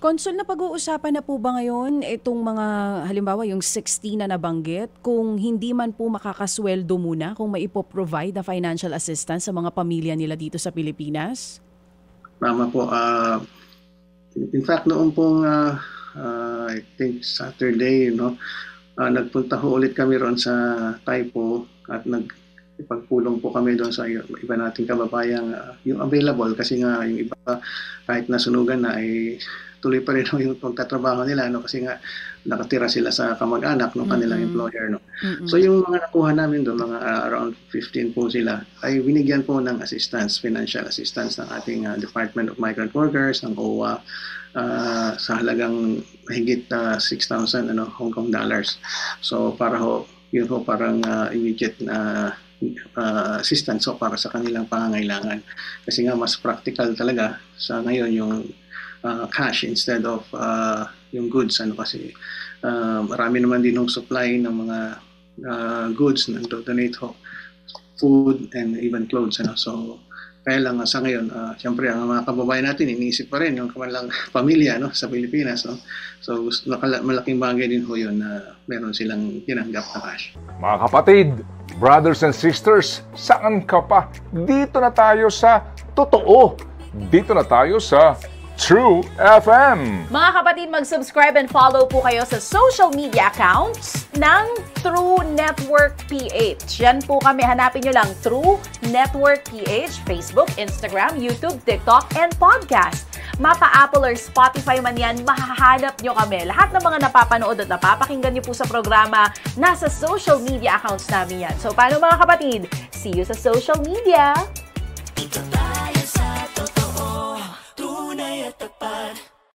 Consul, na pag-uusapan na po ba ngayon itong mga, halimbawa yung 16 na nabanggit, kung hindi man po makakasweldo muna, kung maipoprovide na financial assistance sa mga pamilya nila dito sa Pilipinas? Tama po. In fact, noong pong, I think Saturday, nagpunta ho ulit kami ron sa Taipo at ipagpulong po kami doon sa iba nating kababayang yung available, kasi nga yung iba kahit nasunugan na ay tuloy pa rin yung pagtatrabaho nila, kasi nga nakatira sila sa kamag-anak ng kanilang employer. So yung mga nakuha namin doon, mga around 15 po sila, ay binigyan po ng assistance, financial assistance ng ating Department of Migrant Workers, ng OWA, sa halagang mahigit 6,000 Hong Kong dollars. So para yun parang immediate na assistance para sa kanilang pangangailangan. Kasi nga mas practical talaga sa ngayon yung cash instead of yung goods, kasi marami naman din yung supply ng mga goods na donate food and even clothes, so kaya lang sa ngayon siyempre ang mga kababayan natin iniisip pa rin yung kanilang pamilya sa Pilipinas, so malaking bagay din yun na meron silang tinanggap na cash. Mga kapatid, brothers and sisters, saan ka pa? Dito na tayo sa totoo. Dito na tayo sa True FM. Mga kapatid, mag-subscribe and follow po kayo sa social media accounts ng True Network PH. Yan po kami. Hanapin nyo lang True Network PH, Facebook, Instagram, YouTube, TikTok, and podcast. Mapa Apple or Spotify man yan, mahahanap nyo kami. Lahat ng mga napapanood at napapakinggan nyo po sa programa, nasa social media accounts namin yan. So, paano mga kapatid? See you sa social media!